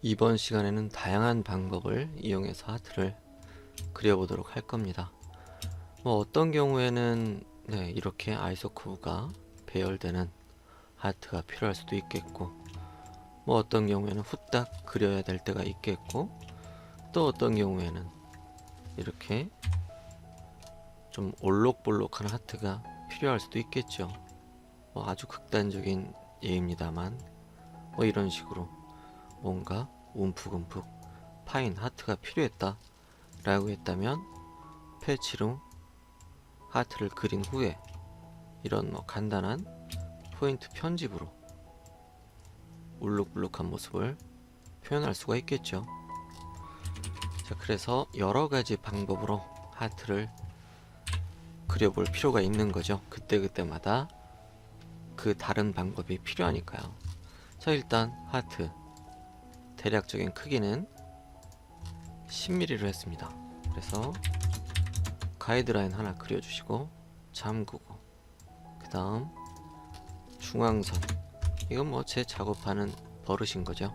이번 시간에는 다양한 방법을 이용해서 하트를 그려보도록 할 겁니다. 어떤 경우에는 이렇게 아이소커브가 배열되는 하트가 필요할 수도 있겠고, 어떤 경우에는 후딱 그려야 될 때가 있겠고, 또 어떤 경우에는 이렇게 좀 올록볼록한 하트가 필요할 수도 있겠죠. 아주 극단적인 예입니다만 이런 식으로 뭔가 움푹움푹 파인 하트가 필요했다 라고 했다면 패치로 하트를 그린 후에 이런 간단한 포인트 편집으로 울룩불룩한 모습을 표현할 수가 있겠죠. 자, 그래서 여러가지 방법으로 하트를 그려볼 필요가 있는 거죠. 그때그때마다 그 다른 방법이 필요하니까요. 자, 일단 하트 대략적인 크기는 10mm로 했습니다. 그래서 가이드라인 하나 그려주시고 잠그고, 그 다음 중앙선, 이건 제 작업하는 버릇인 거죠.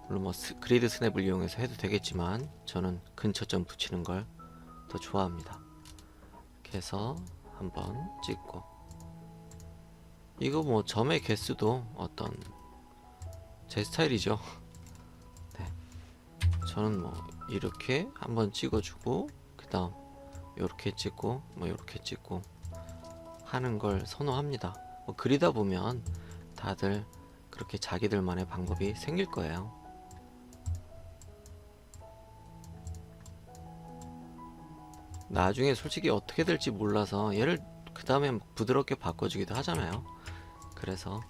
물론 그리드 스냅을 이용해서 해도 되겠지만 저는 근처점 붙이는 걸 더 좋아합니다. 이렇게 해서 한번 찍고, 이거 점의 개수도 어떤 제 스타일이죠. 저는 이렇게 한번 찍어주고, 그 다음 요렇게 찍고 요렇게 찍고 하는 걸 선호합니다. 그리다 보면 다들 그렇게 자기들만의 방법이 생길 거예요. 나중에 솔직히 어떻게 될지 몰라서 얘를 그 다음에 부드럽게 바꿔주기도 하잖아요. 그래서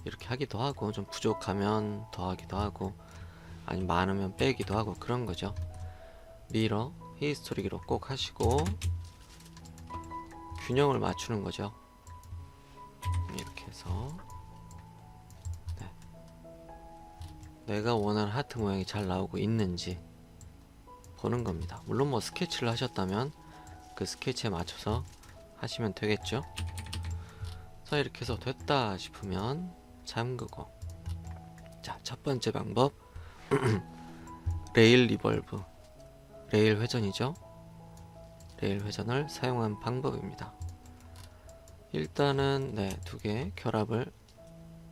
이렇게 하기도 하고, 좀 부족하면 더하기도 하고, 아니 많으면 빼기도 하고, 그런 거죠. 미러, 히스토리기로 꼭 하시고 균형을 맞추는 거죠. 이렇게 해서 내가 원하는 하트 모양이 잘 나오고 있는지 보는 겁니다. 물론 스케치를 하셨다면 그 스케치에 맞춰서 하시면 되겠죠. 자, 이렇게 해서 됐다 싶으면 잠그고, 자, 첫 번째 방법 레일 리벌브, 레일 회전이죠. 레일 회전을 사용한 방법입니다. 일단은 두 개 결합을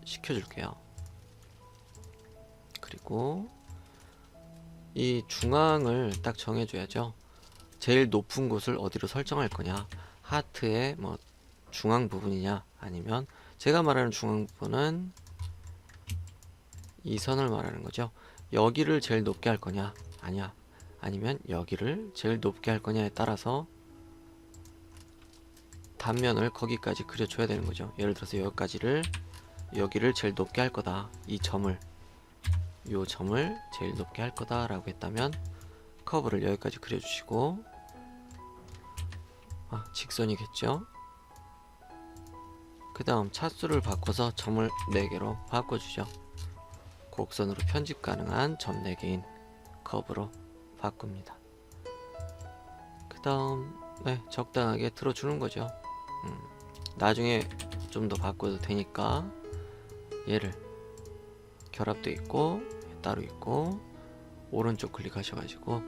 시켜줄게요. 그리고 이 중앙을 딱 정해줘야죠. 제일 높은 곳을 어디로 설정할 거냐, 하트의 중앙 부분이냐, 아니면 제가 말하는 중앙 부분은 이 선을 말하는 거죠. 여기를 제일 높게 할 거냐, 아니면 여기를 제일 높게 할 거냐에 따라서 단면을 거기까지 그려줘야 되는 거죠. 예를 들어서 여기를 제일 높게 할 거다, 요 점을 제일 높게 할 거다 라고 했다면 커브를 여기까지 그려주시고, 직선이겠죠. 그 다음 차수를 바꿔서 점을 4개로 바꿔주죠. 곡선으로 편집 가능한 점 4개인 커브로 바꿉니다. 그 다음 적당하게 틀어주는 거죠. 나중에 좀 더 바꿔도 되니까 얘를 결합도 있고 따로 있고, 오른쪽 클릭하셔가지고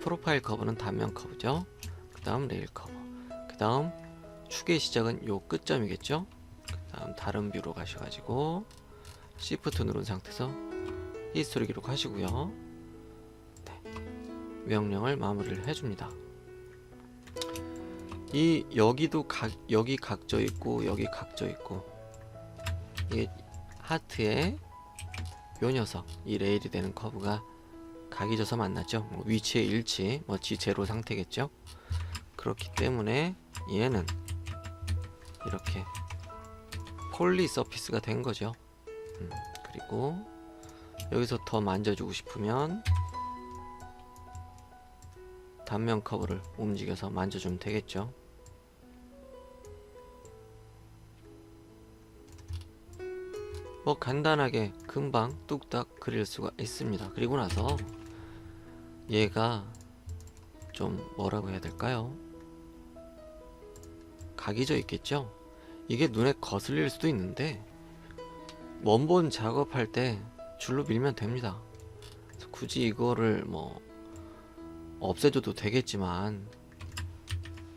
프로파일 커브는 단면 커브죠. 그 다음 레일 커브, 그 다음 축의 시작은 요 끝점이겠죠. 그 다음 다른 뷰로 가셔가지고 Shift 누른 상태에서 히스토리 기록하시고요. 명령을 마무리를 해줍니다. 여기도 여기 각져 있고 여기 각져 있고, 이게 하트의 요 녀석, 이 레일이 되는 커브가 각이 져서 만났죠. 위치의 일치, G0 상태겠죠. 그렇기 때문에 얘는 이렇게 폴리 서피스가 된 거죠. 그리고 여기서 더 만져주고 싶으면 단면 커브를 움직여서 만져주면 되겠죠. 간단하게 금방 뚝딱 그릴 수가 있습니다. 그리고 나서 얘가 좀 뭐라고 해야 될까요? 각이 져 있겠죠? 이게 눈에 거슬릴 수도 있는데 원본 작업할 때 줄로 밀면 됩니다. 굳이 이거를 뭐 없애줘도 되겠지만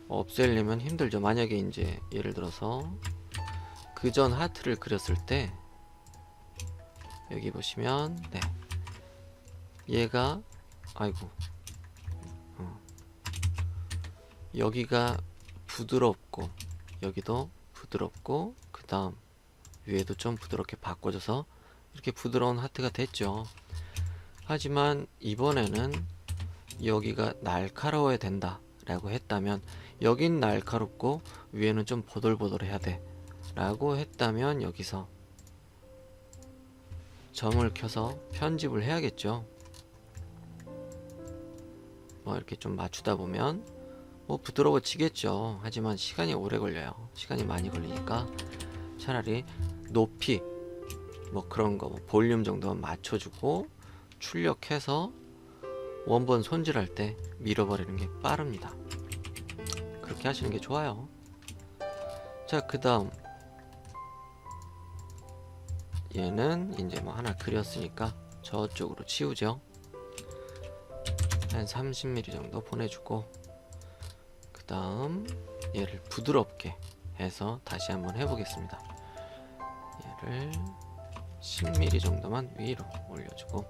없애려면 힘들죠. 만약에 이제 예를 들어서 그전 하트를 그렸을 때 여기 보시면 네 얘가 아이고 여기가 부드럽고 여기도 부드럽고 그 다음 위에도 좀 부드럽게 바꿔줘서 이렇게 부드러운 하트가 됐죠. 하지만 이번에는 여기가 날카로워야 된다 라고 했다면 여긴 날카롭고 위에는 좀 보들보들해야 돼 라고 했다면 여기서 점을 켜서 편집을 해야겠죠. 뭐 이렇게 좀 맞추다 보면 뭐 부드러워지겠죠. 하지만 시간이 오래 걸려요. 시간이 많이 걸리니까 차라리 높이 뭐 그런 거 뭐 볼륨 정도만 맞춰주고 출력해서 원본 손질할 때 밀어버리는 게 빠릅니다. 그렇게 하시는 게 좋아요. 자, 그 다음 얘는 이제 뭐 하나 그렸으니까 저쪽으로 치우죠. 한 30mm 정도 보내주고 그 다음 얘를 부드럽게 해서 다시 한번 해보겠습니다. 얘를 10mm 정도만 위로 올려주고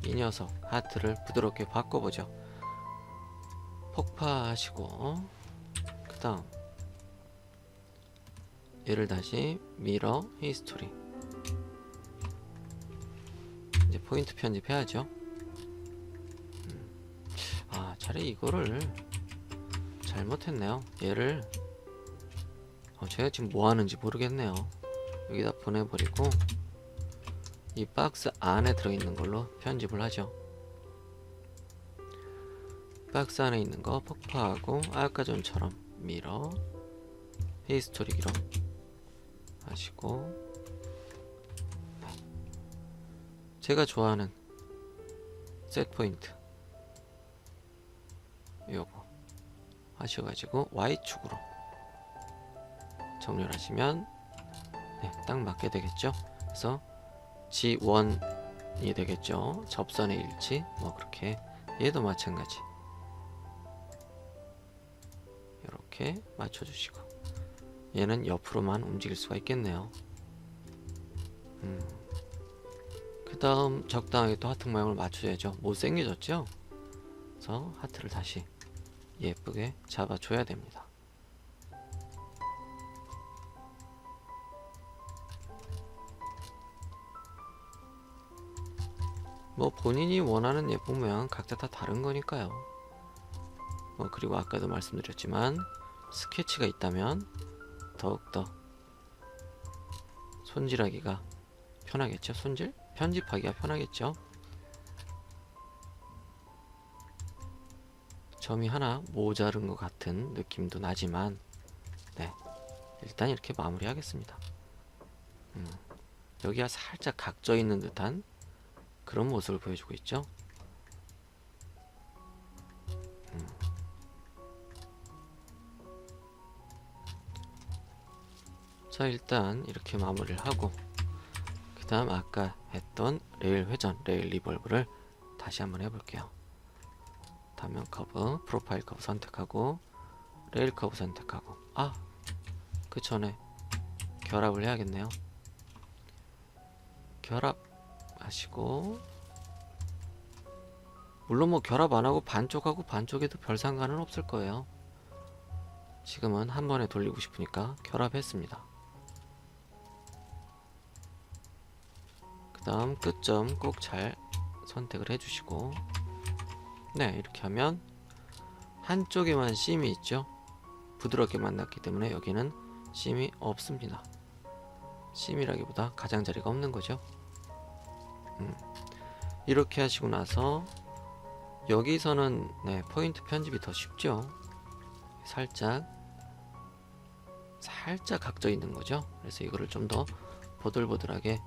이 녀석 하트를 부드럽게 바꿔보죠. 폭파하시고 그 다음 얘를 다시 미러 히스토리 이제 포인트 편집해야죠. 아, 차라리 이거를 잘못했네요. 얘를 제가 지금 뭐 하는지 모르겠네요. 여기다 보내버리고 이 박스 안에 들어있는 걸로 편집을 하죠. 박스 안에 있는 거 폭파하고 아까 전처럼 미러 히스토리기로 하시고 제가 좋아하는 셋 포인트 요거 하셔가지고 Y축으로 정렬하시면 네, 딱 맞게 되겠죠. 그래서 G1이 되겠죠. 접선의 일치 뭐 그렇게 얘도 마찬가지 이렇게 맞춰주시고 얘는 옆으로만 움직일 수가 있겠네요. 그 다음 적당하게 또 하트 모양을 맞춰야죠. 못생겨졌죠? 그래서 하트를 다시 예쁘게 잡아줘야 됩니다. 뭐 본인이 원하는 예쁜 모양은 각자 다 다른 거니까요. 그리고 아까도 말씀드렸지만 스케치가 있다면 더욱더 손질하기가 편하겠죠. 편집하기가 편하겠죠. 점이 하나 모자른 것 같은 느낌도 나지만 네, 일단 이렇게 마무리 하겠습니다. 여기가 살짝 각져 있는 듯한 그런 모습을 보여주고 있죠. 자, 일단 이렇게 마무리를 하고 그 다음 아까 했던 레일 회전, 레일 리볼브를 다시 한번 해볼게요. 단면 커브, 프로파일 커브 선택하고 레일 커브 선택하고 그 전에 결합을 해야겠네요. 결합하시고 물론 뭐 결합 안하고 반쪽하고 반쪽에도 별 상관은 없을 거예요. 지금은 한 번에 돌리고 싶으니까 결합했습니다. 그 다음 끝점 꼭 잘 선택을 해주시고 네, 이렇게 하면 한쪽에만 심이 있죠. 부드럽게 만났기 때문에 여기는 심이 없습니다. 심이라기보다 가장자리가 없는 거죠. 이렇게 하시고 나서 여기서는 네, 포인트 편집이 더 쉽죠. 살짝 각져 있는 거죠. 그래서 이거를 좀 더 보들보들하게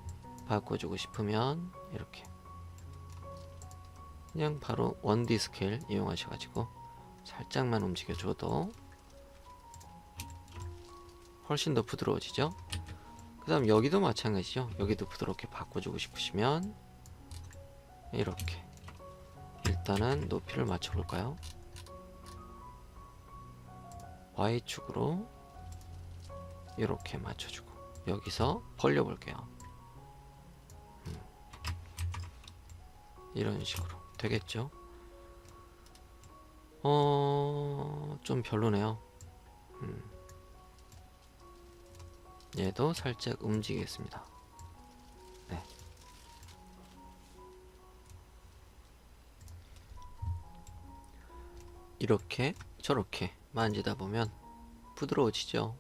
바꿔주고 싶으면 이렇게 그냥 바로 1D 스케일 이용하셔가지고 살짝만 움직여줘도 훨씬 더 부드러워지죠. 그 다음 여기도 마찬가지죠. 여기도 부드럽게 바꿔주고 싶으시면 이렇게 일단은 높이를 맞춰 볼까요? Y축으로 이렇게 맞춰주고 여기서 벌려 볼게요. 이런 식으로 되겠죠? 좀 별로네요. 얘도 살짝 움직이겠습니다. 네. 이렇게 저렇게 만지다 보면 부드러워지죠.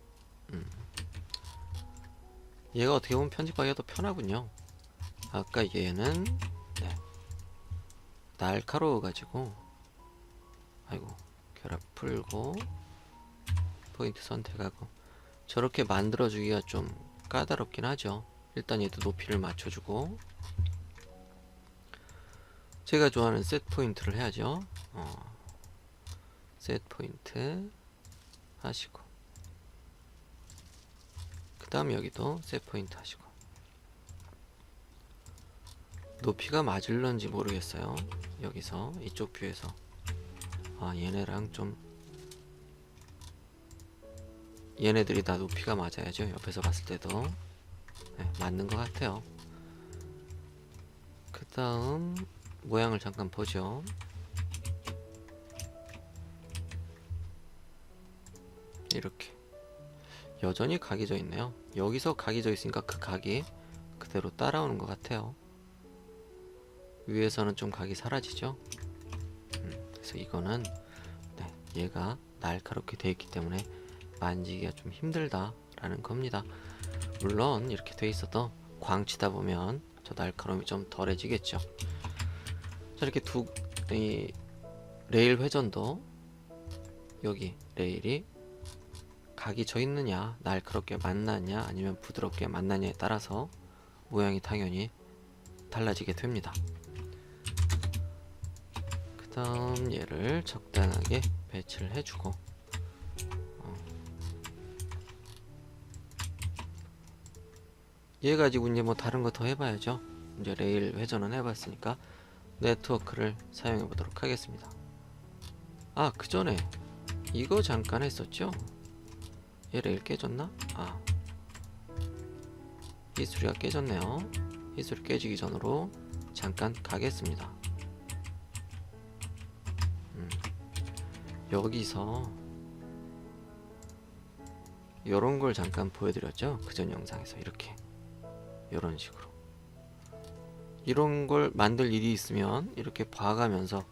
얘가 어떻게 보면 편집하기가 더 편하군요. 아까 얘는 네, 날카로워 가지고 아이고 결합 풀고 포인트 선택하고 저렇게 만들어 주기가 좀 까다롭긴 하죠. 일단 얘도 높이를 맞춰주고 제가 좋아하는 셋 포인트를 해야죠. 셋 포인트 하시고 그 다음 여기도 셋 포인트 하시고 높이가 맞을런지 모르겠어요. 여기서 이쪽 뷰에서 얘네랑 좀 얘네들이 다 높이가 맞아야죠. 옆에서 봤을 때도 네, 맞는 것 같아요. 그 다음 모양을 잠깐 보죠. 이렇게 여전히 각이 져 있네요. 여기서 각이 져 있으니까 그 각이 그대로 따라오는 것 같아요. 위에서는 좀 각이 사라지죠. 그래서 이거는 네, 얘가 날카롭게 되어 있기 때문에 만지기가 좀 힘들다 라는 겁니다. 물론 이렇게 돼 있어도 광치다 보면 저 날카로움이 좀 덜해지겠죠. 자, 이렇게 이 레일 회전도 여기 레일이 각이 져 있느냐 날카롭게 만나냐 아니면 부드럽게 만나냐에 따라서 모양이 당연히 달라지게 됩니다. 그 다음 얘를 적당하게 배치를 해주고 얘 가지고 이제 뭐 다른 거 더 해봐야죠. 이제 레일 회전은 해봤으니까 네트워크를 사용해 보도록 하겠습니다. 그 전에 이거 잠깐 했었죠. 얘 레일 깨졌나? 히수리가 깨졌네요. 히수리 깨지기 전으로 잠깐 가겠습니다. 여기서 요런 걸 잠깐 보여드렸죠. 그전 영상에서 이렇게 요런 식으로 이런 걸 만들 일이 있으면 이렇게 봐가면서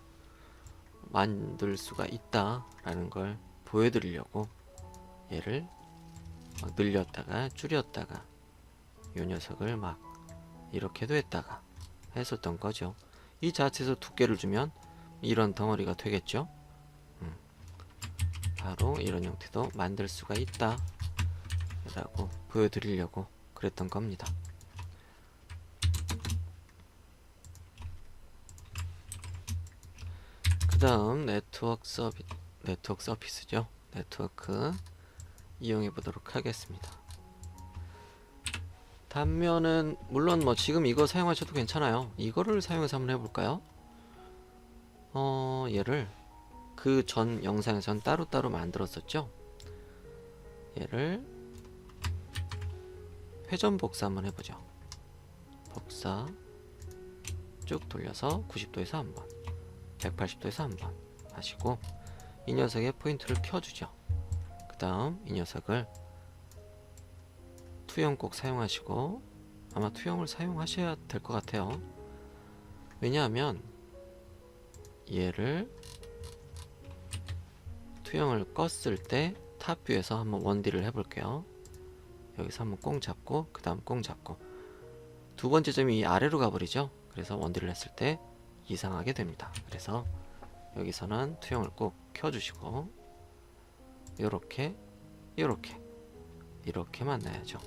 만들 수가 있다 라는 걸 보여드리려고 얘를 막 늘렸다가 줄였다가 요 녀석을 막 이렇게도 했다가 했었던 거죠. 이 자체에서 두께를 주면 이런 덩어리가 되겠죠. 바로 이런 형태도 만들 수가 있다 라고 보여드리려고 그랬던 겁니다. 그 다음 네트워크 서비스죠. 네트워크 이용해 보도록 하겠습니다. 단면은 물론 뭐 지금 이거 사용하셔도 괜찮아요. 이거를 사용해서 한번 해볼까요? 얘를 그 전 영상에선 따로따로 만들었었죠. 얘를 회전 복사 한번 해보죠. 복사 쭉 돌려서 90도에서 한번 180도에서 한번 하시고 이 녀석의 포인트를 켜주죠. 그 다음 이 녀석을 투영 꼭 사용하시고 아마 투영을 사용하셔야 될 것 같아요. 왜냐하면 얘를 투영을 껐을 때 탑뷰에서 한번 원딜을 해볼게요. 여기서 한번 꽁 잡고 그 다음 꽁 잡고 두 번째 점이 이 아래로 가버리죠. 그래서 원딜을 했을 때 이상하게 됩니다. 그래서 여기서는 투영을 꼭 켜주시고 요렇게 요렇게 이렇게 만나야죠.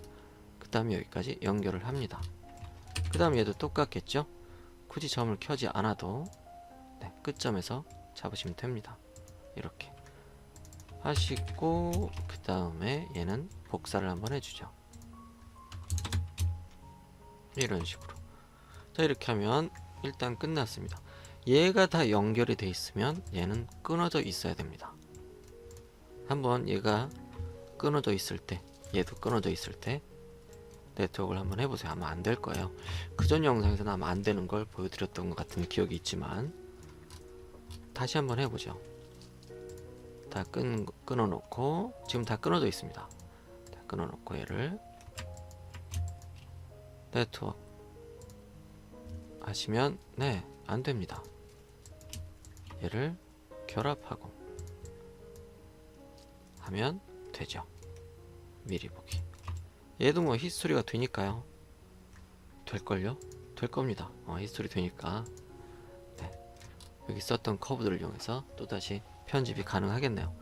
그 다음에 여기까지 연결을 합니다. 그 다음 얘도 똑같겠죠. 굳이 점을 켜지 않아도 네, 끝점에서 잡으시면 됩니다. 이렇게 하시고 그 다음에 얘는 복사를 한번 해주죠. 이런 식으로 자 이렇게 하면 일단 끝났습니다. 얘가 다 연결이 돼 있으면 얘는 끊어져 있어야 됩니다. 한번 얘가 끊어져 있을 때, 얘도 끊어져 있을 때 네트워크를 한번 해보세요. 아마 안 될 거예요. 그전 영상에서는 아마 안 되는 걸 보여드렸던 것 같은 기억이 있지만 다시 한번 해보죠. 다 끊어놓고 지금 다 끊어져 있습니다. 다 끊어놓고 얘를 네트워크 하시면 네, 안 됩니다. 얘를 결합하고 하면 되죠. 미리 보기. 얘도 뭐 히스토리가 되니까요. 될걸요? 될 겁니다. 히스토리 되니까. 네. 여기 썼던 커브들을 이용해서 또다시 편집이 가능하겠네요.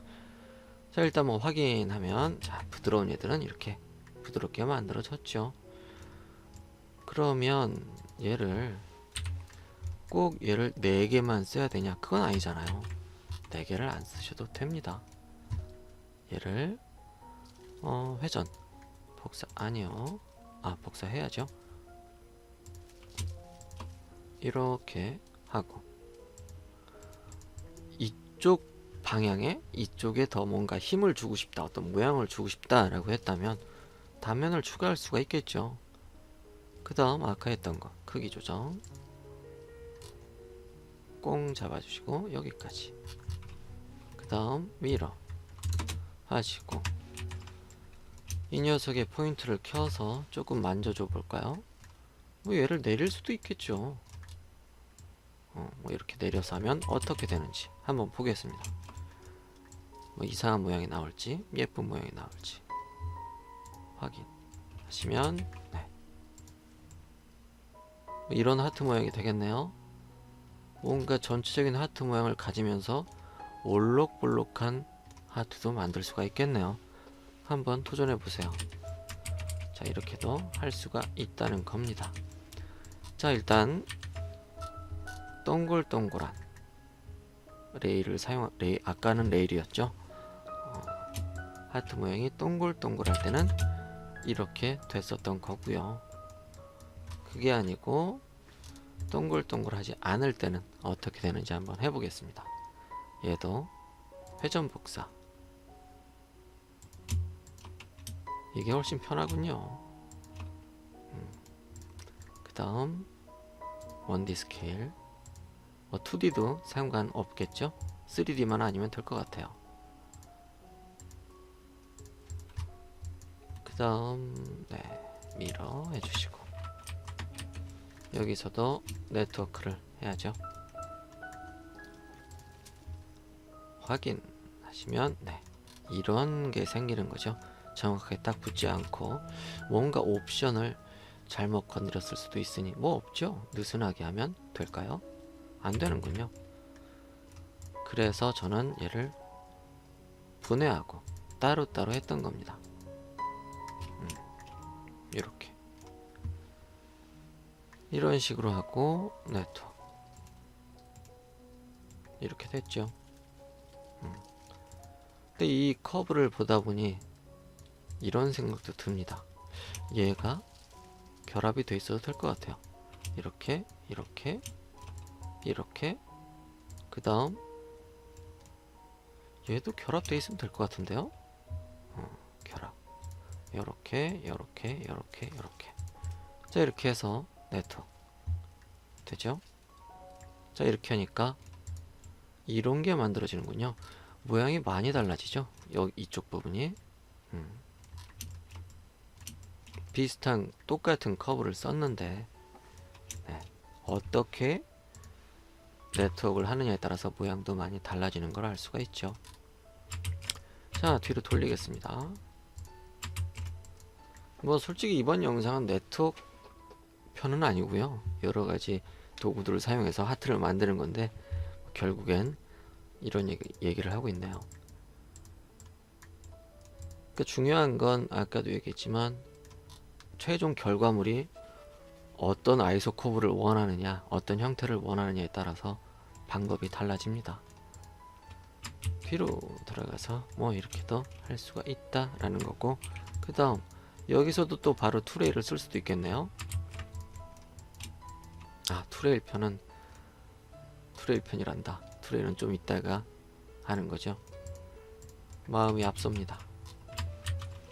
자, 일단 뭐 확인하면, 자, 부드러운 얘들은 이렇게 부드럽게 만들어졌죠. 그러면 얘를 꼭 얘를 4개만 써야 되냐? 그건 아니잖아요. 4개를 안 쓰셔도 됩니다. 얘를 회전 복사 아니요. 복사해야죠. 이렇게 하고 이쪽 방향에 이쪽에 더 뭔가 힘을 주고 싶다, 어떤 모양을 주고 싶다 라고 했다면 단면을 추가할 수가 있겠죠. 그 다음 아까 했던 거 크기 조정 꽁 잡아주시고 여기까지. 그 다음 미러 하시고 이 녀석의 포인트를 켜서 조금 만져줘 볼까요? 뭐 얘를 내릴 수도 있겠죠. 뭐 이렇게 내려서 하면 어떻게 되는지 한번 보겠습니다. 뭐 이상한 모양이 나올지 예쁜 모양이 나올지 확인하시면 네. 뭐 이런 하트 모양이 되겠네요. 뭔가 전체적인 하트 모양을 가지면서 올록볼록한 하트도 만들 수가 있겠네요. 한번 도전해 보세요. 자, 이렇게도 할 수가 있다는 겁니다. 자, 일단 동글동글한 레일을 아까는 레일이었죠. 하트 모양이 동글동글할 때는 이렇게 됐었던 거고요. 그게 아니고 동글동글하지 않을 때는 어떻게 되는지 한번 해보겠습니다. 얘도 회전 복사. 이게 훨씬 편하군요. 그 다음 1D 스케일. 2D도 상관없겠죠? 3D만 아니면 될 것 같아요. 그 다음 네, 미러 해주시고 여기서도 네트워크를 해야죠. 확인하시면 네, 이런 게 생기는 거죠. 정확하게 딱 붙지 않고 뭔가 옵션을 잘못 건드렸을 수도 있으니 뭐 없죠. 느슨하게 하면 될까요? 안 되는군요. 그래서 저는 얘를 분해하고 따로따로 했던 겁니다. 이렇게 이런 식으로 하고 네트워크 이렇게 됐죠. 근데 이 커브를 보다 보니 이런 생각도 듭니다. 얘가 결합이 돼 있어도 될 것 같아요. 이렇게 이렇게 이렇게 그 다음 얘도 결합돼 있으면 될 것 같은데요. 결합 요렇게 요렇게 요렇게 요렇게. 자, 이렇게 해서 네트워크 되죠. 자, 이렇게 하니까 이런 게 만들어지는군요. 모양이 많이 달라지죠. 여기 이쪽 부분이 비슷한 똑같은 커브를 썼는데 네, 어떻게 네트워크를 하느냐에 따라서 모양도 많이 달라지는 걸 알 수가 있죠. 자, 뒤로 돌리겠습니다. 뭐 솔직히 이번 영상은 네트워크 편은 아니고요. 여러가지 도구들을 사용해서 하트를 만드는 건데 결국엔 이런 얘기를 하고 있네요. 그러니까 중요한 건 아까도 얘기했지만 최종 결과물이 어떤 아이소 커브를 원하느냐, 어떤 형태를 원하느냐에 따라서 방법이 달라집니다. 뒤로 들어가서 뭐 이렇게도 할 수가 있다라는 거고, 그 다음 여기서도 또 바로 투레일을 쓸 수도 있겠네요. 투레일 편은 투레일 편이란다. 투레일은 좀 이따가 하는 거죠. 마음이 앞섭니다.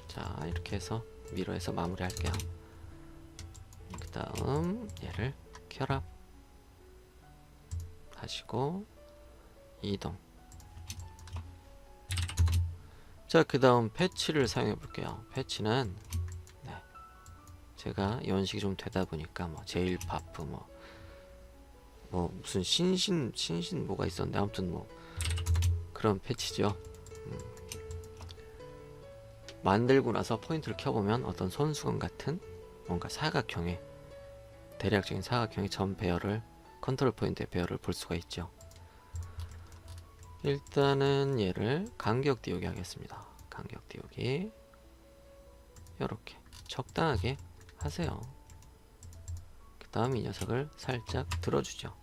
자, 이렇게 해서 미러에서 마무리 할게요. 그 다음 얘를 결합 하시고 이동. 자, 그 다음 패치를 사용해 볼게요. 패치는 제가 연식이 좀 되다 보니까 뭐 제일 바프 뭐 무슨 신신 뭐가 있었는데 아무튼 뭐 그런 패치죠. 만들고 나서 포인트를 켜보면 어떤 손수건 같은 뭔가 사각형의 대략적인 사각형의 점 배열을 컨트롤 포인트의 배열을 볼 수가 있죠. 일단은 얘를 간격 띄우기 하겠습니다. 간격 띄우기 이렇게 적당하게 하세요. 그 다음 이 녀석을 살짝 들어주죠.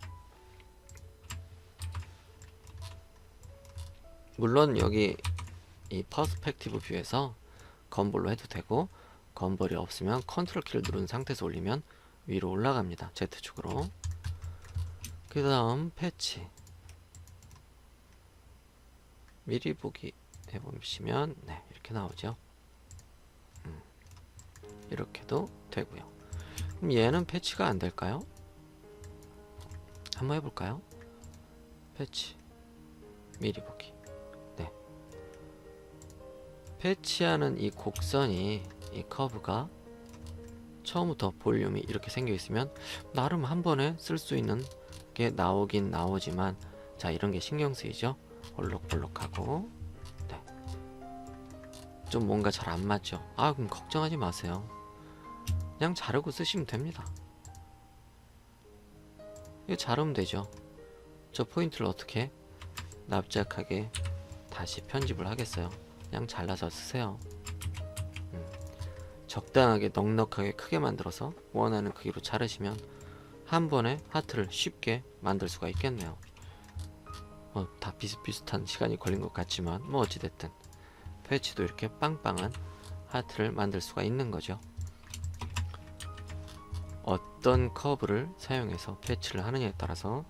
물론 여기 이 퍼스펙티브 뷰에서 건볼로 해도 되고, 건볼이 없으면 컨트롤 키를 누른 상태에서 올리면 위로 올라갑니다. Z축으로. 그 다음 패치 미리 보기 해보시면 이렇게 나오죠. 이렇게도 되고요. 그럼 얘는 패치가 안 될까요? 한번 해볼까요? 패치 미리 보기. 패치하는 이 곡선이, 이 커브가 처음부터 볼륨이 이렇게 생겨 있으면 나름 한 번에 쓸 수 있는 게 나오긴 나오지만, 자, 이런 게 신경 쓰이죠. 볼록볼록하고 좀 뭔가 잘 안 맞죠. 그럼 걱정하지 마세요. 그냥 자르고 쓰시면 됩니다. 이거 자르면 되죠. 저 포인트를 어떻게 납작하게 다시 편집을 하겠어요. 그냥 잘라서 쓰세요. 적당하게 넉넉하게 크게 만들어서 원하는 크기로 자르시면 한 번에 하트를 쉽게 만들 수가 있겠네요. 다 비슷비슷한 시간이 걸린 것 같지만 뭐 어찌됐든 패치도 이렇게 빵빵한 하트를 만들 수가 있는 거죠. 어떤 커브를 사용해서 패치를 하느냐에 따라서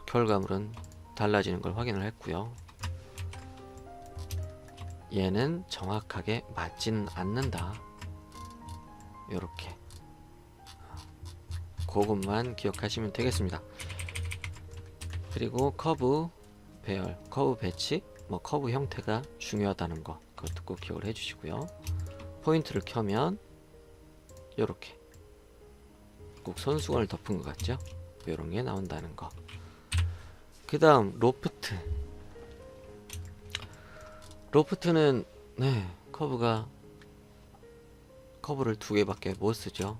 결과물은 달라지는 걸 확인을 했고요. 얘는 정확하게 맞지는 않는다. 요렇게 그것만 기억하시면 되겠습니다. 그리고 커브 배열, 커브 배치, 뭐 커브 형태가 중요하다는 거, 그것도 꼭 기억을 해주시고요. 포인트를 켜면 요렇게 꼭 손수건을 덮은 것 같죠? 요런 게 나온다는 거. 그 다음 로프트는 커브를 두 개밖에 못 쓰죠.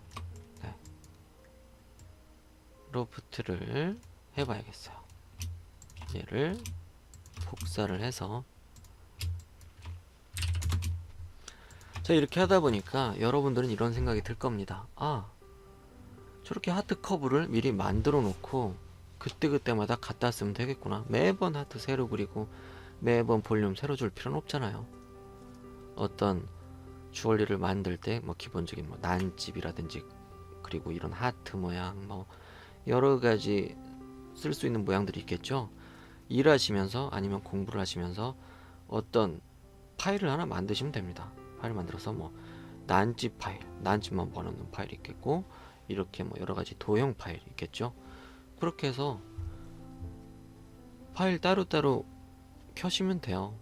로프트를 해봐야겠어요. 얘를 복사를 해서, 자, 이렇게 하다 보니까 여러분들은 이런 생각이 들 겁니다. 저렇게 하트 커브를 미리 만들어 놓고 그때그때마다 갖다 쓰면 되겠구나. 매번 하트 새로 그리고 매번 볼륨 새로 줄 필요는 없잖아요. 어떤 주얼리를 만들 때 뭐 기본적인 뭐 난집이라든지, 그리고 이런 하트 모양, 뭐 여러 가지 쓸 수 있는 모양들이 있겠죠. 일하시면서 아니면 공부를 하시면서 어떤 파일을 하나 만드시면 됩니다. 파일 만들어서 뭐 난집 파일, 난집만 모아놓는 파일이 있겠고, 이렇게 뭐 여러 가지 도형 파일이 있겠죠. 그렇게 해서 파일 따로따로 켜시면 돼요.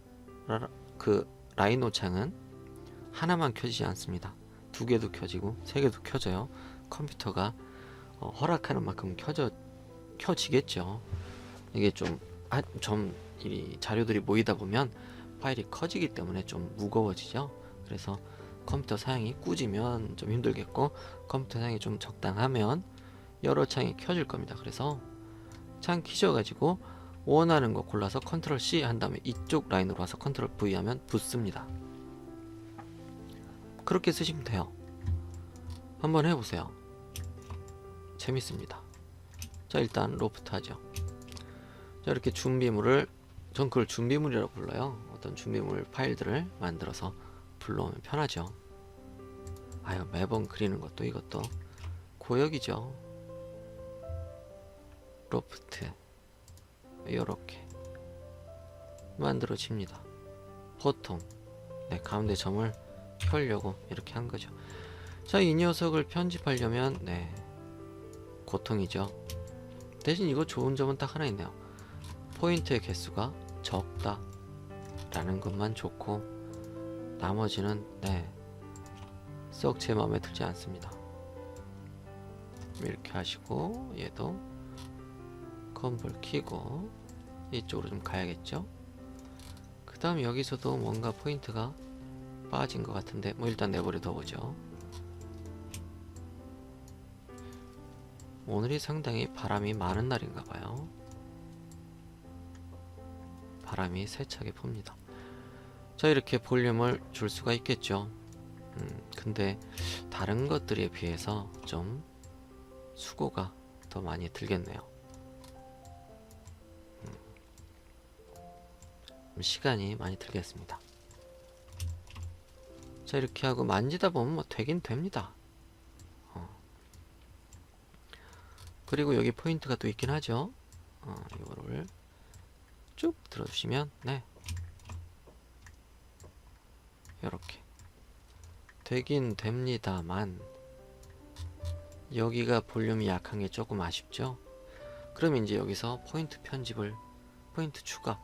그 라이노 창은 하나만 켜지지 않습니다. 두 개도 켜지고 세 개도 켜져요. 컴퓨터가 허락하는 만큼 켜지겠죠. 이게 좀 이 자료들이 모이다 보면 파일이 커지기 때문에 좀 무거워지죠. 그래서 컴퓨터 사양이 꾸지면 좀 힘들겠고, 컴퓨터 사양이 좀 적당하면 여러 창이 켜질 겁니다. 그래서 창 키셔가지고 원하는 거 골라서 컨트롤 C 한 다음에 이쪽 라인으로 와서 컨트롤 V 하면 붙습니다. 그렇게 쓰시면 돼요. 한번 해보세요. 재밌습니다. 자, 일단 로프트 하죠. 자, 이렇게 준비물을, 전 그걸 준비물이라고 불러요. 어떤 준비물 파일들을 만들어서 불러오면 편하죠. 매번 그리는 것도 이것도 고역이죠. 로프트 이렇게 만들어집니다. 보통 네, 가운데 점을 펴려고 이렇게 한 거죠. 자, 이 녀석을 편집하려면 네, 고통이죠. 대신 이거 좋은 점은 딱 하나 있네요. 포인트의 개수가 적다 라는 것만 좋고 나머지는 네, 썩 제 마음에 들지 않습니다. 이렇게 하시고 얘도 컨볼 키고 이쪽으로 좀 가야겠죠. 그 다음 여기서도 뭔가 포인트가 빠진 것 같은데 뭐 일단 내버려 둬보죠. 오늘이 상당히 바람이 많은 날인가봐요. 바람이 세차게 붑니다. 자, 이렇게 볼륨을 줄 수가 있겠죠. 근데 다른 것들에 비해서 좀 수고가 더 많이 들겠네요. 시간이 많이 들겠습니다. 자, 이렇게 하고 만지다 보면 뭐 되긴 됩니다. 그리고 여기 포인트가 또 있긴 하죠. 이거를 쭉 들어주시면 네, 이렇게 되긴 됩니다만 여기가 볼륨이 약한 게 조금 아쉽죠. 그럼 이제 여기서 포인트 편집을, 포인트 추가,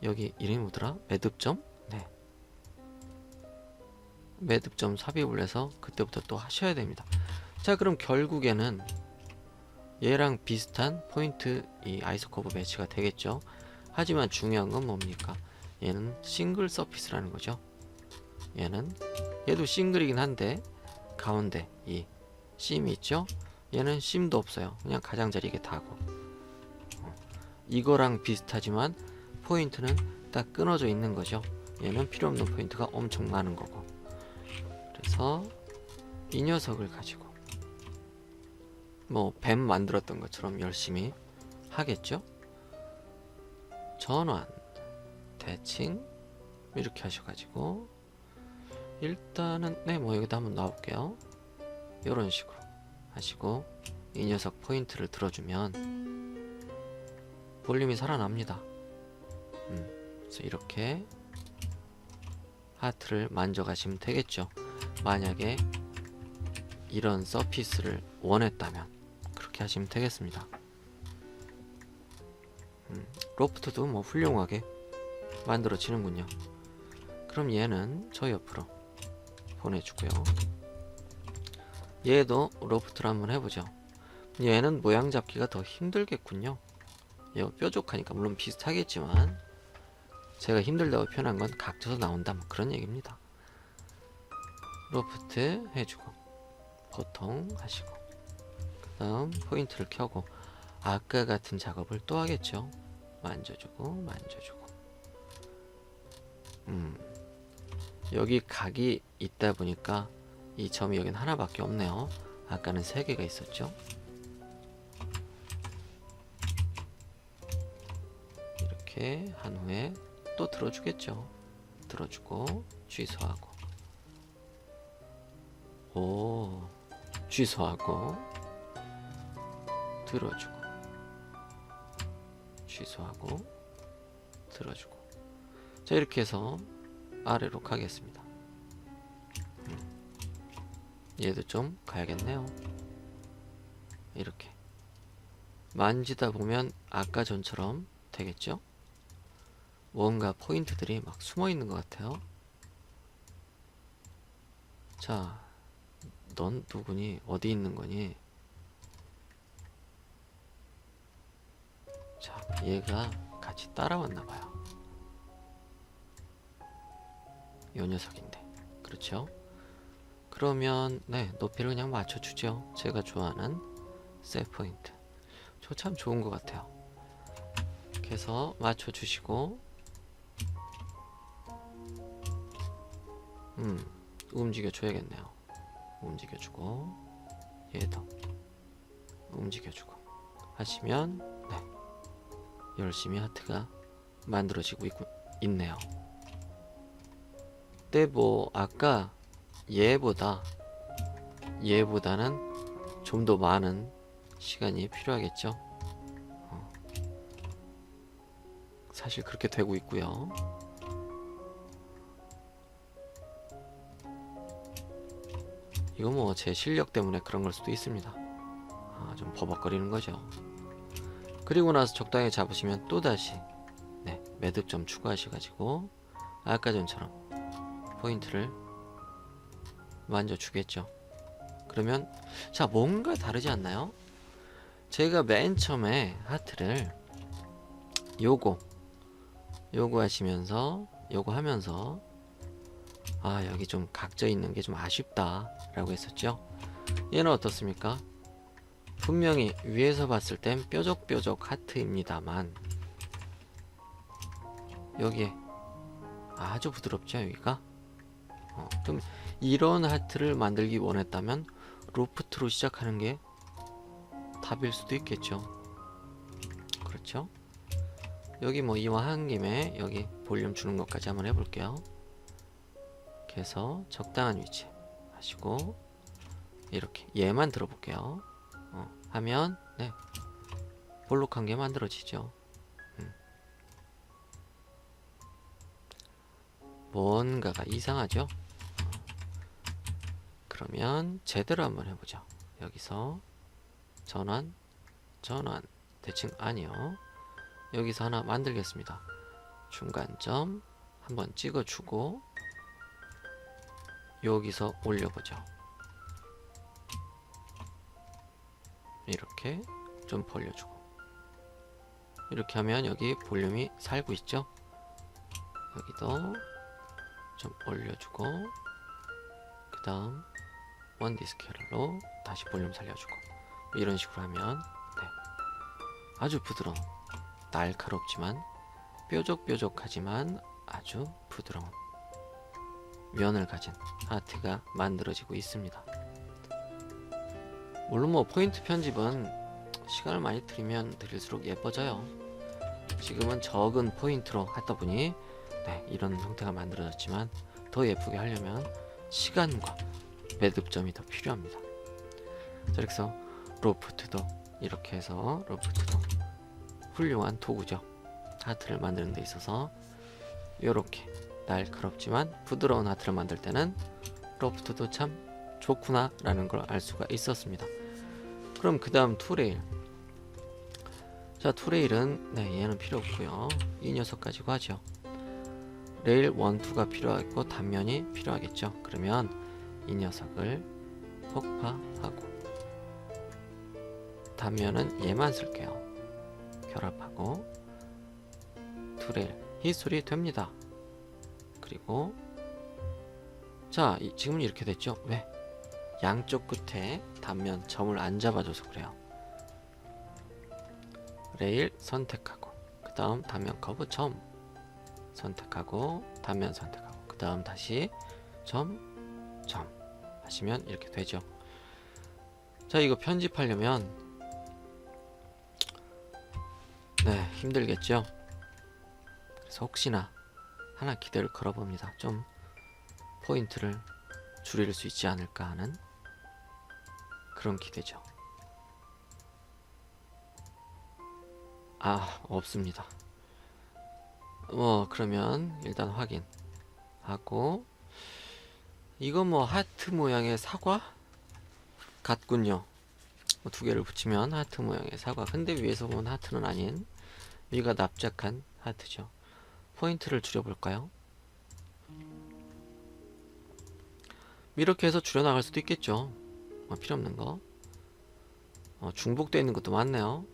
여기 이름이 뭐더라? 매듭점? 네, 매듭점 삽입을 해서 그때부터 또 하셔야 됩니다. 자, 그럼 결국에는 얘랑 비슷한 포인트 이 아이소커브 매치가 되겠죠. 하지만 중요한 건 뭡니까? 얘는 싱글 서피스라는 거죠. 얘도 싱글이긴 한데 가운데 이 심이 있죠. 얘는 심도 없어요. 그냥 가장자리게 다고. 이거랑 비슷하지만 포인트는 딱 끊어져 있는 거죠. 얘는 필요 없는 포인트가 엄청 많은 거고. 그래서 이 녀석을 가지고 뭐 뱀 만들었던 것처럼 열심히 하겠죠. 전환, 대칭 이렇게 하셔가지고 일단은 네, 뭐 여기다 한번 놔볼게요. 이런 식으로 하시고 이 녀석 포인트를 들어주면 볼륨이 살아납니다. 그래서 이렇게 하트를 만져가시면 되겠죠. 만약에 이런 서피스를 원했다면 그렇게 하시면 되겠습니다. 로프트도 뭐 훌륭하게 만들어지는군요. 그럼 얘는 저 옆으로 보내주고요. 얘도 로프트를 한번 해보죠. 얘는 모양 잡기가 더 힘들겠군요. 얘가 뾰족하니까 물론 비슷하겠지만 제가 힘들다고 표현한 건 각져서 나온다 뭐 그런 얘기입니다. 로프트 해주고 보통 하시고 그 다음 포인트를 켜고 아까 같은 작업을 또 하겠죠. 만져주고 만져주고 여기 각이 있다 보니까 이 점이 여긴 하나밖에 없네요. 아까는 3개가 있었죠. 이렇게 한 후에 또 들어주겠죠. 들어주고 취소하고 오, 취소하고 들어주고 취소하고 들어주고. 자, 이렇게 해서 아래로 가겠습니다. 얘도 좀 가야겠네요. 이렇게 만지다 보면 아까 전처럼 되겠죠? 뭔가 포인트들이 막 숨어 있는 것 같아요. 자, 넌 누구니? 어디 있는 거니? 자, 얘가 같이 따라왔나 봐요. 요 녀석인데. 그렇죠? 그러면 네, 높이를 그냥 맞춰주죠. 제가 좋아하는 셋 포인트. 저 참 좋은 것 같아요. 이렇게 해서 맞춰주시고 움직여줘야겠네요. 움직여주고 얘도 움직여주고 하시면 네, 열심히 하트가 만들어지고 있네요. 근데 뭐 아까 얘보다는 좀 더 많은 시간이 필요하겠죠. 사실 그렇게 되고 있고요. 이거 뭐 제 실력 때문에 그런 걸 수도 있습니다. 좀 버벅거리는 거죠. 그리고 나서 적당히 잡으시면 또다시 매듭 좀 추가하셔가지고 아까 전처럼 포인트를 만져주겠죠. 그러면 자, 뭔가 다르지 않나요? 제가 맨 처음에 하트를 요거 하시면서 요거 하면서 여기 좀 각져 있는 게 좀 아쉽다 라고 했었죠. 얘는 어떻습니까? 분명히 위에서 봤을 땐 뾰족뾰족 하트입니다만 여기에 아주 부드럽죠, 여기가. 그럼 이런 하트를 만들기 원했다면 로프트로 시작하는 게 답일 수도 있겠죠. 그렇죠? 여기 뭐 이왕한 김에 여기 볼륨 주는 것까지 한번 해볼게요. 이렇게 해서 적당한 위치 하시고 이렇게 얘만 들어볼게요. 하면 볼록한 게 만들어지죠. 뭔가가 이상하죠? 그러면 제대로 한번 해보죠. 여기서 전환 대칭 아니요. 여기서 하나 만들겠습니다. 중간점 한번 찍어주고 여기서 올려보죠. 이렇게 좀 벌려주고 이렇게 하면 여기 볼륨이 살고 있죠. 여기도 좀 올려주고 그 다음 원디 스케일로 다시 볼륨 살려주고 이런 식으로 하면 아주 부드러운, 날카롭지만 뾰족뾰족하지만 아주 부드러운 면을 가진 하트가 만들어지고 있습니다. 물론 뭐 포인트 편집은 시간을 많이 들이면 들일수록 예뻐져요. 지금은 적은 포인트로 하다 보니 이런 형태가 만들어졌지만 더 예쁘게 하려면 시간과 매듭점이 더 필요합니다. 자, 그래서 로프트도 이렇게 해서 로프트도 훌륭한 도구죠. 하트를 만드는 데 있어서 이렇게 날카롭지만 부드러운 하트를 만들 때는 로프트도 참 좋구나 라는 걸 알 수가 있었습니다. 그럼 그 다음 투레일. 자, 투레일은 얘는 필요 없고요. 이 녀석 가지고 하죠. 레일 1, 2가 필요하고 단면이 필요하겠죠. 그러면 이 녀석을 폭파하고 단면은 얘만 쓸게요. 결합하고 투레일 히스토리 됩니다. 그리고 자, 지금은 이렇게 됐죠. 왜? 양쪽 끝에 단면 점을 안 잡아줘서 그래요. 레일 선택하고 그 다음 단면 커브 점 선택하고 단면 선택하고 그 다음 다시 점 하시면 이렇게 되죠. 자, 이거 편집하려면 힘들겠죠. 그래서 혹시나 하나 기대를 걸어봅니다. 좀 포인트를 줄일 수 있지 않을까 하는 그런 기대죠. 없습니다. 그러면 일단 확인하고 이거 뭐 하트 모양의 사과 같군요. 두 개를 붙이면 하트 모양의 사과. 근데 위에서 본 하트는 아닌 위가 납작한 하트죠. 포인트를 줄여볼까요? 이렇게 해서 줄여나갈 수도 있겠죠. 필요 없는 거. 중복되어 있는 것도 많네요.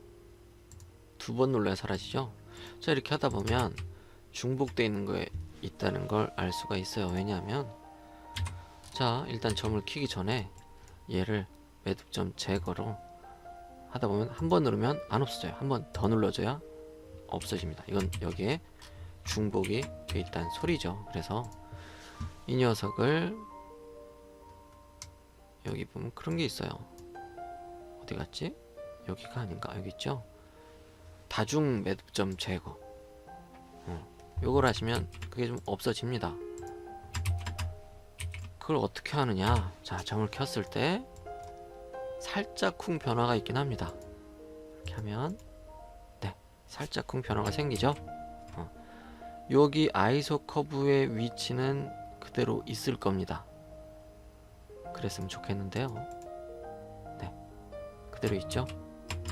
2번 눌러야 사라지죠. 자, 이렇게 하다 보면 중복되어 있는 거에 있다는 걸 알 수가 있어요. 왜냐하면 자, 일단 점을 키기 전에 얘를 매듭점 제거로 하다 보면 한 번 누르면 안 없어져요. 한 번 더 눌러줘야 없어집니다. 이건 여기에 중복이 돼 있다는 소리죠. 그래서 이 녀석을 여기 보면 그런 게 있어요. 어디 갔지? 여기가 아닌가? 여기 있죠? 다중 매듭점 제거. 요걸 하시면 그게 좀 없어집니다. 그걸 어떻게 하느냐? 자, 점을 켰을 때 살짝 쿵 변화가 있긴 합니다. 이렇게 하면 살짝 쿵 변화가 생기죠. 여기 아이소 커브의 위치는 그대로 있을 겁니다. 그랬으면 좋겠는데요. 네, 그대로 있죠?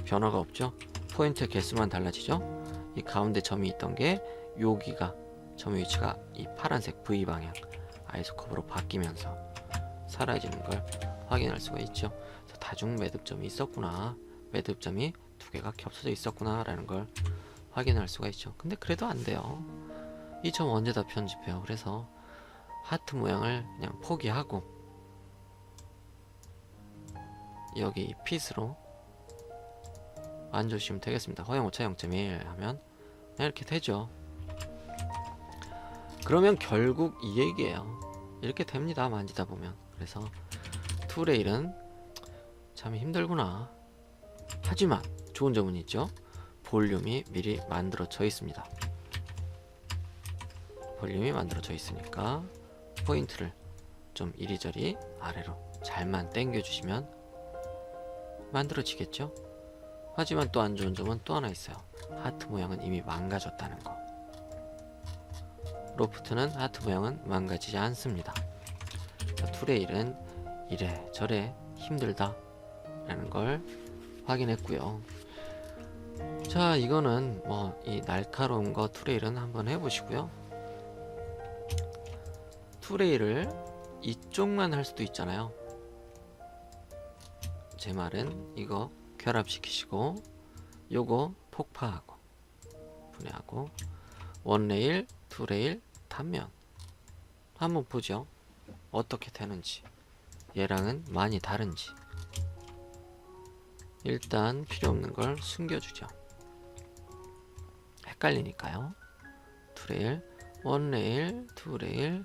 변화가 없죠? 포인트 개수만 달라지죠? 이 가운데 점이 있던 게 여기가 점의 위치가 이 파란색 V 방향 아이소 커브로 바뀌면서 사라지는 걸 확인할 수가 있죠. 그래서 다중 매듭점이 있었구나, 매듭점이 두 개가 겹쳐져 있었구나 라는 걸 확인할 수가 있죠. 근데 그래도 안 돼요. 이 점 언제 다 편집해요. 그래서 하트 모양을 그냥 포기하고 여기 이 핏으로 만져주시면 되겠습니다. 허용 오차 0.1 하면 이렇게 되죠. 그러면 결국 이 얘기예요. 이렇게 됩니다, 만지다 보면. 그래서 투레일은 참 힘들구나. 하지만 좋은 점은 있죠. 볼륨이 미리 만들어져 있습니다. 볼륨이 만들어져 있으니까 포인트를 좀 이리저리 아래로 잘만 당겨 주시면 만들어지겠죠. 하지만 또 안 좋은 점은 또 하나 있어요. 하트 모양은 이미 망가졌다는 거. 로프트는 하트 모양은 망가지지 않습니다. 투레일은 이래저래 힘들다 라는 걸 확인했고요. 자, 이거는 뭐 이 날카로운 거 투레일은 한번 해보시고요. 투레일을 이쪽만 할 수도 있잖아요. 제 말은 이거 결합시키시고 요거 폭파하고 분해하고 원레일, 투레일, 단면 한번 보죠. 어떻게 되는지, 얘랑은 많이 다른지. 일단 필요 없는 걸 숨겨주죠. 헷갈리니까요. 투레일, 원레일, 투레일,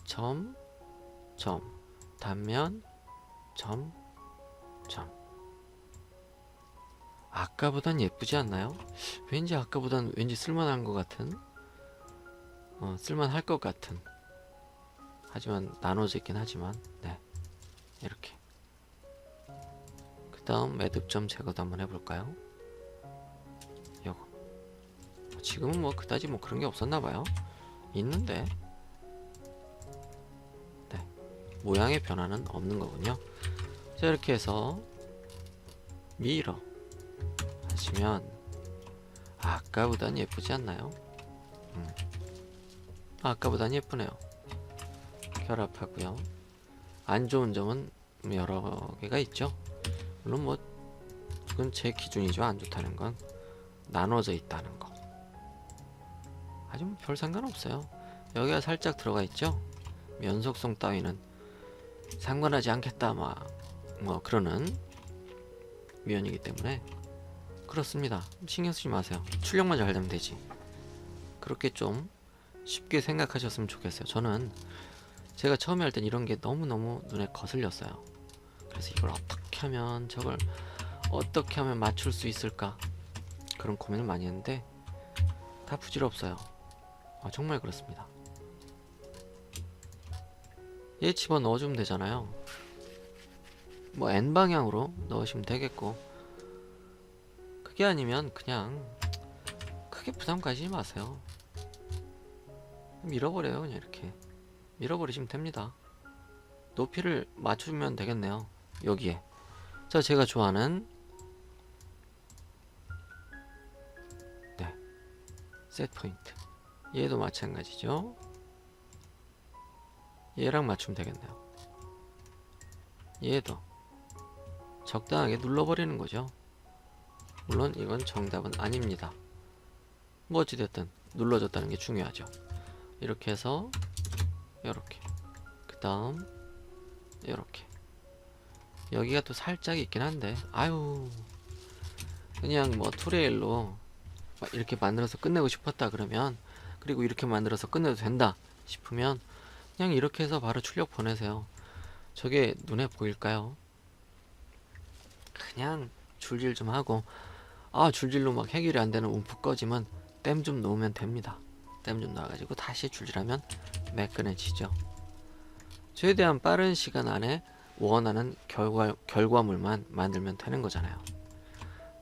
점, 점, 단면, 점, 점. 아까보단 예쁘지 않나요? 왠지 아까보단 왠지 쓸만한 것 같은, 쓸만할 것 같은. 하지만 나눠져 있긴 하지만, 네, 이렇게. 그 다음 매듭점 제거도 한번 해볼까요? 요거. 지금은 뭐 그다지 뭐 그런 게 없었나봐요. 있는데, 네, 모양의 변화는 없는 거군요. 자, 이렇게 해서 미러 하시면 아까보단 예쁘지 않나요? 아까보단 예쁘네요. 결합하고요. 안 좋은 점은 여러 개가 있죠. 물론 뭐 그건 제 기준이죠. 안 좋다는 건 나눠져 있다는 거. 아주 별 상관없어요. 여기가 살짝 들어가 있죠. 연속성 따위는 상관하지 않겠다 뭐 그러는 위원이기 때문에 그렇습니다. 신경 쓰지 마세요. 출력만 잘 되면 되지. 그렇게 좀 쉽게 생각하셨으면 좋겠어요. 저는 제가 처음에 할 땐 이런 게 너무너무 눈에 거슬렸어요. 그래서 이걸 어떻게 하면, 저걸 어떻게 하면 맞출 수 있을까, 그런 고민을 많이 했는데 다 부질없어요. 정말 그렇습니다. 얘 집어넣어주면 되잖아요. 뭐 N방향으로 넣으시면 되겠고, 그게 아니면 그냥 크게 부담 가지지 마세요. 밀어버려요. 그냥 이렇게 밀어버리시면 됩니다. 높이를 맞추면 되겠네요. 여기에. 자, 제가 좋아하는 셋 포인트, 얘도 마찬가지죠. 얘랑 맞추면 되겠네요. 얘도 적당하게 눌러버리는 거죠. 물론 이건 정답은 아닙니다. 뭐 어찌됐든 눌러줬다는 게 중요하죠. 이렇게 해서 요렇게, 그 다음 요렇게. 여기가 또 살짝 있긴 한데, 아유, 그냥 뭐 투레일로 이렇게 만들어서 끝내고 싶었다 그러면, 그리고 이렇게 만들어서 끝내도 된다 싶으면 그냥 이렇게 해서 바로 출력 보내세요. 저게 눈에 보일까요? 그냥 줄질 좀 하고, 줄질로 막 해결이 안 되는 움푹 꺼지면 땜 좀 놓으면 됩니다. 땜 좀 넣어가지고 다시 줄질하면 매끈해지죠. 최대한 빠른 시간 안에 원하는 결과물만 만들면 되는 거잖아요.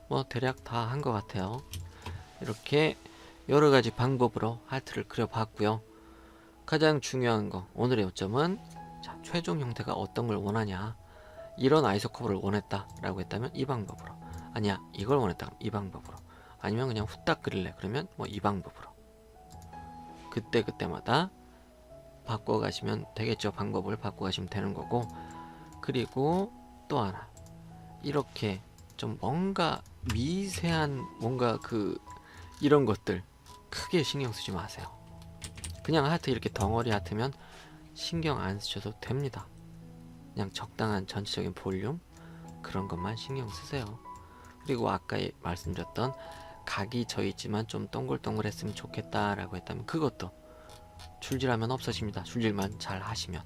뭐 대략 다 한 것 같아요. 이렇게 여러 가지 방법으로 하트를 그려봤고요. 가장 중요한 거, 오늘의 요점은 자, 최종 형태가 어떤 걸 원하냐. 이런 아이소커브를 원했다 라고 했다면 이 방법으로, 아니야 이걸 원했다 그럼 이 방법으로, 아니면 그냥 후딱 그릴래 그러면 뭐 이 방법으로, 그때마다 바꿔가시면 되겠죠. 방법을 바꿔가시면 되는 거고, 그리고 또 하나, 이렇게 좀 뭔가 미세한 뭔가 이런 것들 크게 신경 쓰지 마세요. 그냥 하트 이렇게 덩어리 하트면 신경 안 쓰셔도 됩니다. 그냥 적당한 전체적인 볼륨 그런 것만 신경 쓰세요. 그리고 아까 말씀드렸던 각이 져 있지만 좀 동글동글했으면 좋겠다 라고 했다면 그것도 줄질하면 없어집니다. 줄질만 잘 하시면.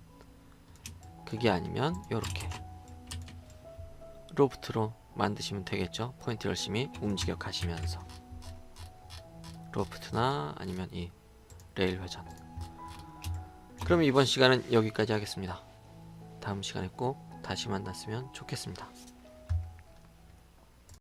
그게 아니면 요렇게 로프트로 만드시면 되겠죠. 포인트 열심히 움직여 가시면서 로프트나 아니면 이 레일 회전. 그럼 이번 시간은 여기까지 하겠습니다. 다음 시간에 꼭 다시 만났으면 좋겠습니다.